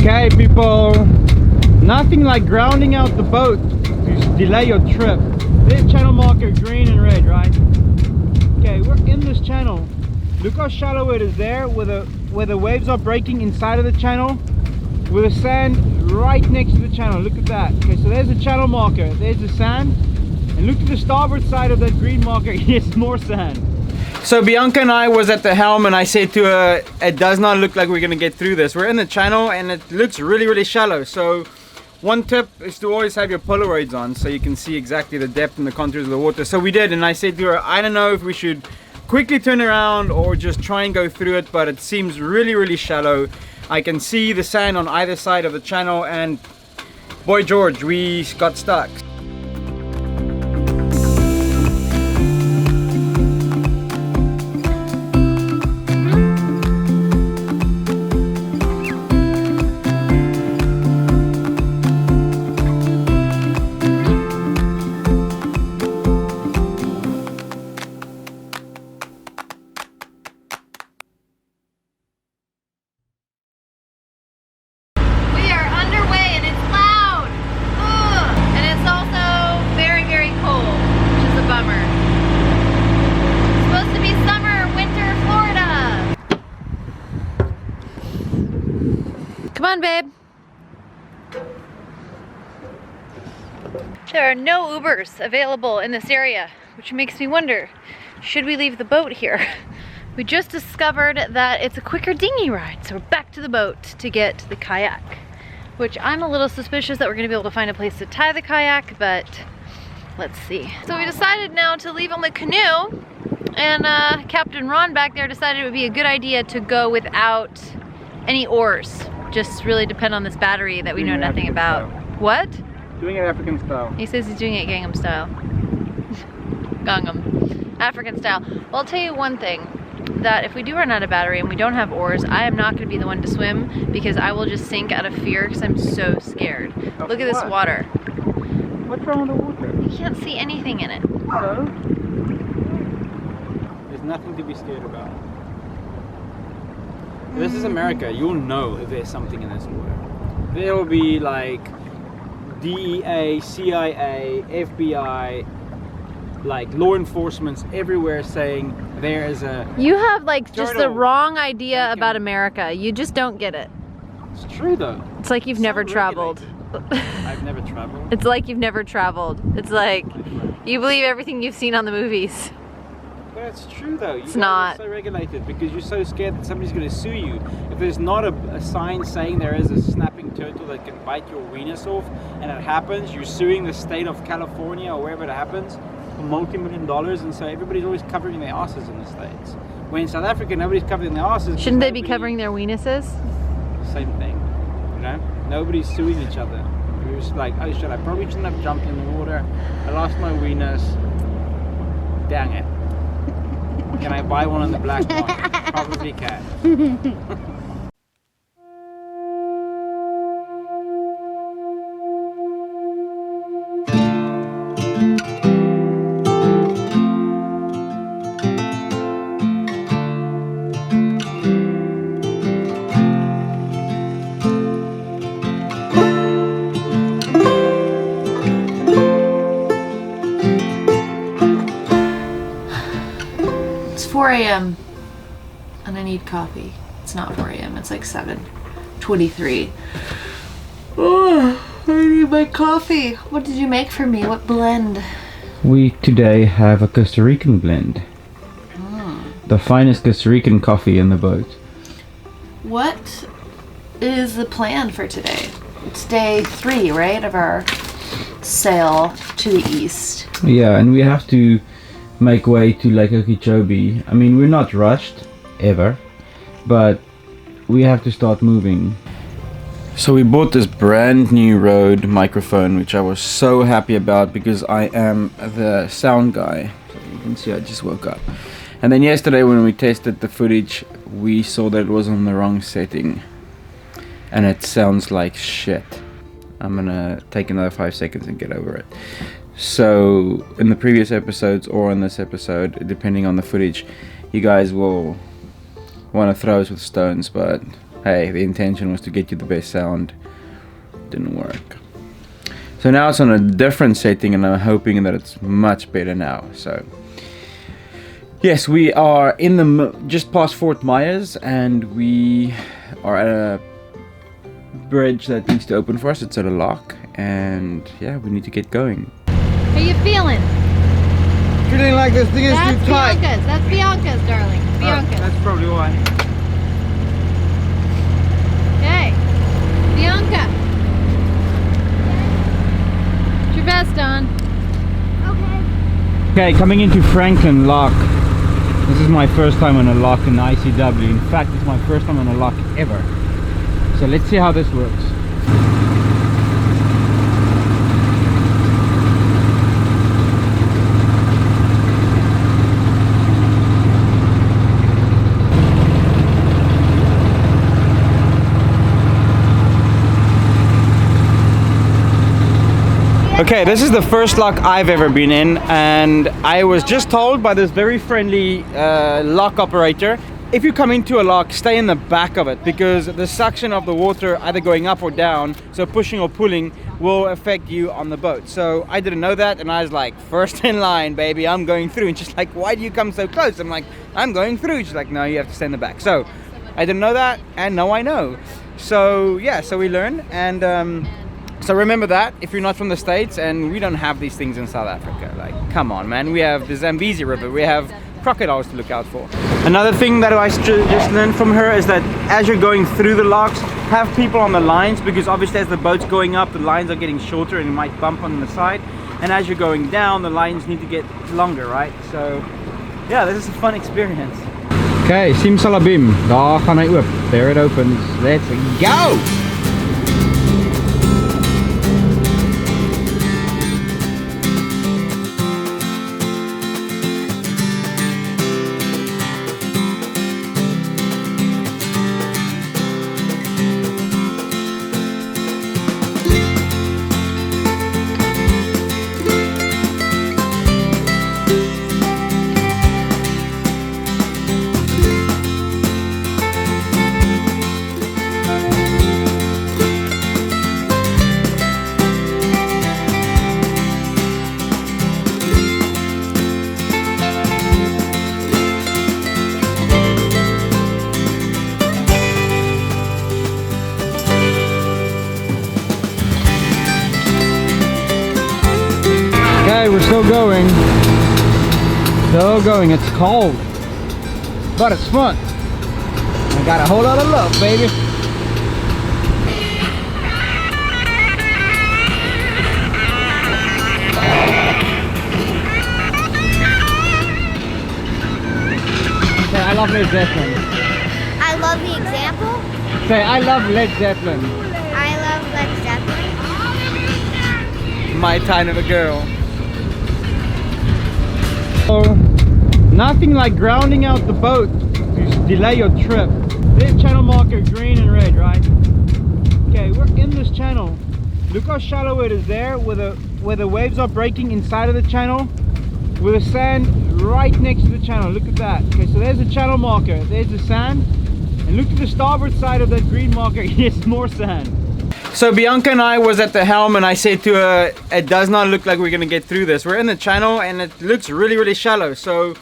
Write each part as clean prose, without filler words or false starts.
Okay people, nothing like grounding out the boat to delay your trip. This channel marker green and red, right? Okay, we're in this channel. Look how shallow it is there, where the waves are breaking inside of the channel, with the sand right next to the channel. Look at that. Okay, so there's the channel marker, there's the sand, and look to the starboard side of that green marker. Here's more sand. So Bianca and I was at the helm, and I said to her, it does not look like we're gonna get through this. We're in the channel and it looks really shallow. So one tip is to always have your Polaroids on so you can see exactly the depth and the contours of the water. So we did, and I said to her, I don't know if we should quickly turn around or just try and go through it, but it seems really shallow. I can see the sand on either side of the channel, and boy George, we got stuck. Come on, babe. There are no Ubers available in this area, which makes me wonder, should we leave the boat here? We just discovered that it's a quicker dinghy ride, so we're back to the boat to get the kayak, which I'm a little suspicious that we're gonna be able to find a place to tie the kayak, but let's see. So we decided now to leave on the canoe, and Captain Ron back there decided it would be a good idea to go without any oars. Just really depend on this battery that we know nothing about. What? Doing it African style. He says he's doing it Gangnam style. Gangnam. African style. Well, I'll tell you one thing, that if we do run out of battery and we don't have oars, I am not going to be the one to swim, because I will just sink out of fear because I'm so scared. Look at this water. What's wrong with the water? You can't see anything in it. So? There's nothing to be scared about. This is America. You'll know if there's something in this water. There will be like DEA, CIA, FBI, like law enforcements everywhere saying there is a... You have like just the wrong idea about America. You just don't get it. It's true though. It's like you've never traveled. I've never traveled. It's like you've never traveled. It's like you believe everything you've seen on the movies. But it's true though. It's not. So regulated because you're so scared that somebody's going to sue you. If there's not a sign saying there is a snapping turtle that can bite your weenus off, and it happens, you're suing the state of California or wherever it happens for multi-million dollars, and so everybody's always covering their asses in the States. When in South Africa, nobody's covering their asses. Shouldn't they be covering their weenuses? Same thing, you know? Nobody's suing each other. You're just like, oh shit, I probably shouldn't have jumped in the water. I lost my weenus. Dang it. Can I buy one on the black market? Probably can. It's 4 a.m. and I need coffee. It's not 4 a.m. It's like 7:23. Oh, I need my coffee. What did you make for me? What blend? We today have a Costa Rican blend. The finest Costa Rican coffee in the boat. What is the plan for today? It's day 3, right, of our sail to the east. Yeah, and we have to make way to Lake Okeechobee. I mean, we're not rushed, ever, but we have to start moving. So we bought this brand new Rode microphone, which I was so happy about because I am the sound guy. So you can see I just woke up. And then yesterday when we tested the footage, we saw that it was on the wrong setting. And it sounds like shit. I'm gonna take another 5 seconds and get over it. So in the previous episodes or in this episode, depending on the footage, you guys will want to throw us with stones, but hey, the intention was to get you the best sound. Didn't work. So now it's on a different setting and I'm hoping that it's much better now. So yes, we are in the just past Fort Myers and we are at a bridge that needs to open for us. It's at a lock and yeah, we need to get going. How you feeling? Feeling like this thing is That's too tight. Bianca's. That's Bianca's, darling. Bianca's. That's probably why. Hey, Bianca. Put your vest on. Okay, coming into Franklin Lock. This is my first time on a lock in the ICW. In fact, it's my first time on a lock ever. So let's see how this works. Okay, this is the first lock I've ever been in, and I was just told by this very friendly lock operator, if you come into a lock, stay in the back of it because the suction of the water either going up or down, so pushing or pulling, will affect you on the boat. So I didn't know that and I was like, first in line, baby, I'm going through. And she's like, why do you come so close? I'm like, I'm going through. She's like, no, you have to stay in the back. So I didn't know that, and now I know. So yeah, so we learn, and so remember that if you're not from the States, and we don't have these things in South Africa. Like, come on, man. We have the Zambezi River. We have crocodiles to look out for. Another thing that I just learned from her is that as you're going through the locks, have people on the lines, because obviously as the boat's going up, the lines are getting shorter and it might bump on the side. And as you're going down, the lines need to get longer, right? So yeah, this is a fun experience. Okay, simsalabim. Daar gaan hy oop. There it opens. Let's go! Okay, we're still going. Still going. It's cold, but it's fun. I got a whole lot of love, baby. Say, I love Led Zeppelin. I love the example. Say, I love Led Zeppelin. I love Led Zeppelin. My kind of a girl. Nothing like grounding out the boat to delay your trip. This channel marker green and red, right? Okay, we're in this channel. Look how shallow it is there, where the waves are breaking inside of the channel, with the sand right next to the channel. Look at that. Okay, so there's the channel marker, there's the sand, and look to the starboard side of that green marker. Here's more sand. So Bianca and I was at the helm, and I said to her, it does not look like we're gonna get through this. We're in the channel and it looks really, really shallow. So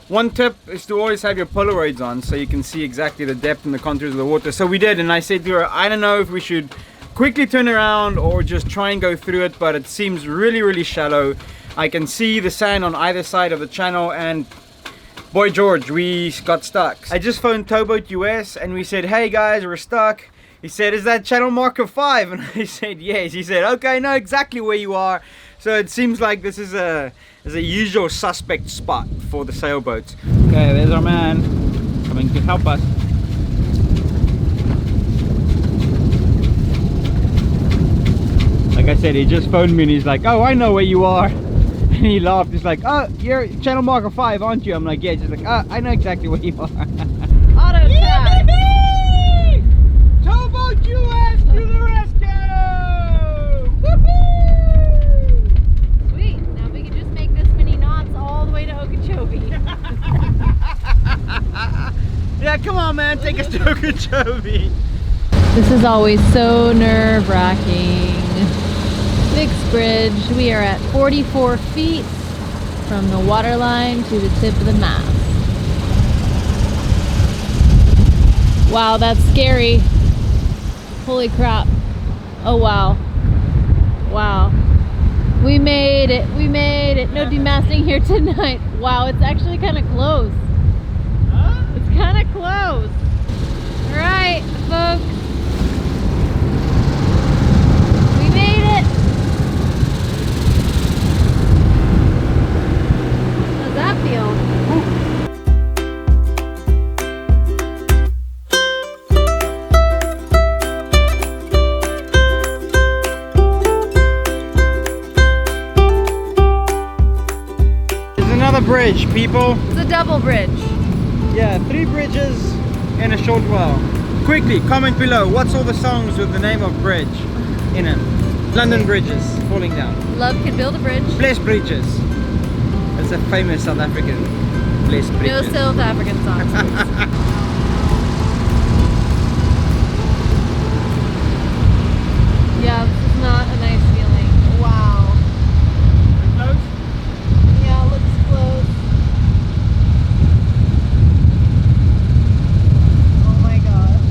one tip is to always have your Polaroids on so you can see exactly the depth and the contours of the water. So we did, and I said to her, I don't know if we should quickly turn around or just try and go through it, but it seems really, really shallow. I can see the sand on either side of the channel, and boy George, we got stuck. I just phoned Towboat US and we said, hey guys, we're stuck. He said, is that channel marker 5? And I said, yes. He said, okay, I know exactly where you are. So it seems like this is a usual suspect spot for the sailboats. Okay, there's our man coming to help us. Like I said, he just phoned me and he's like, oh, I know where you are. And he laughed. He's like, oh, you're channel marker 5, aren't you? I'm like, yeah. He's like, oh, I know exactly where you are. Auto tag. Towboat US to the rescue! Woohoo! Sweet. Now we can just make this many knots all the way to Okeechobee. Yeah, come on, man. Take us to Okeechobee. This is always so nerve-wracking. Fixed bridge. We are at 44 feet from the water line to the tip of the mast. Wow, that's scary. Holy crap. Oh wow. Wow. We made it. We made it. No demasting here tonight. Wow, it's actually kind of close. It's kind of close. All right, folks. We made it. How's that feel? There's another bridge, people. It's a double bridge. Yeah, 3 bridges in a short while. Quickly, comment below. What's all the songs with the name of bridge in it? London bridges falling down. Love can build a bridge. Blessed bridges. That's a famous South African blessed No bridges. South African songs. Yeah, this is not a nice feeling. Wow. Yeah, it looks close. Oh my gosh.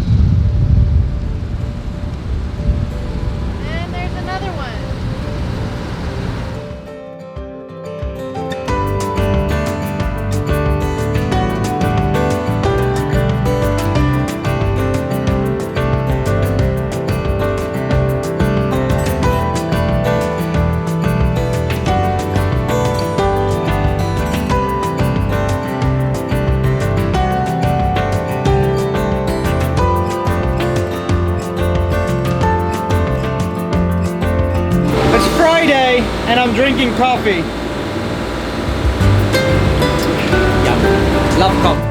And there's another one. It's Friday and I'm drinking coffee. Yum. Love coffee.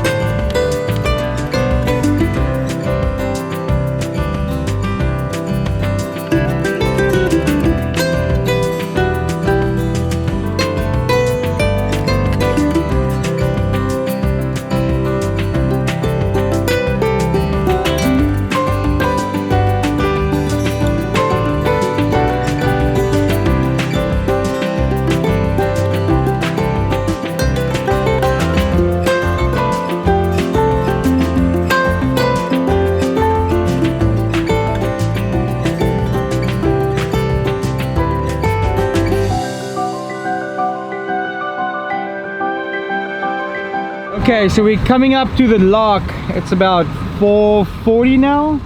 Okay, so we're coming up to the lock. It's about 4:40 now,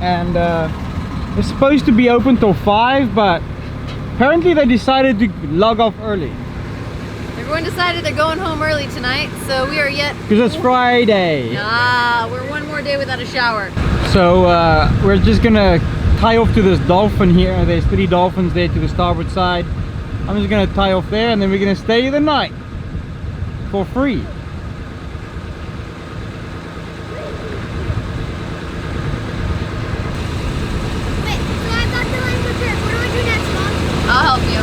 and it's supposed to be open till 5, but apparently they decided to log off early Everyone decided they're going home early tonight, so we are yet. because it's Friday. Ah, we're one more day without a shower. So we're just gonna tie off to this dolphin here. There's 3 dolphins there to the starboard side. I'm just gonna tie off there, and then we're gonna stay the night for free. Wait, so I got the line prepared. What do I do next, Mom? I'll help you.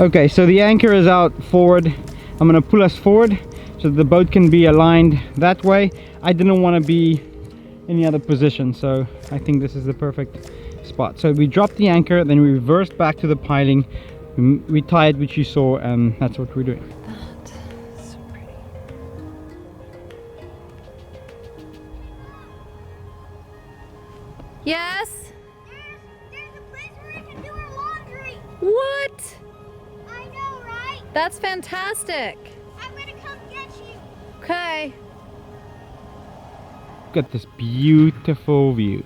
Okay, so the anchor is out forward. I'm gonna pull us forward so the boat can be aligned that way. I didn't want to be in the other position, so I think this is the perfect spot. So we dropped the anchor, then we reversed back to the piling, we tied, which you saw, and that's what we're doing. That's so pretty. Yes? There's a place where we can do our laundry. What? I know, right? That's fantastic. I'm gonna come get you. Okay. Look at this beautiful view.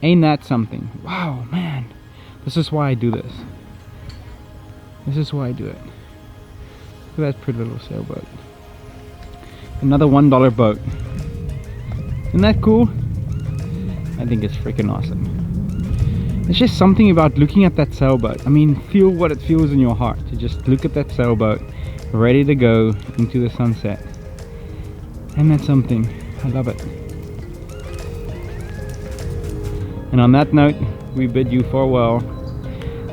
Ain't that something? Wow, man. This is why I do this. This is why I do it. Look at that pretty little sailboat. Another $1 boat. Isn't that cool? I think it's freaking awesome. There's just something about looking at that sailboat. I mean, feel what it feels in your heart to just look at that sailboat ready to go into the sunset. And that's something. I love it. And on that note, we bid you farewell.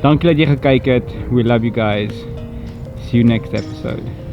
Dankie dat jy gekyk het. We love you guys. See you next episode.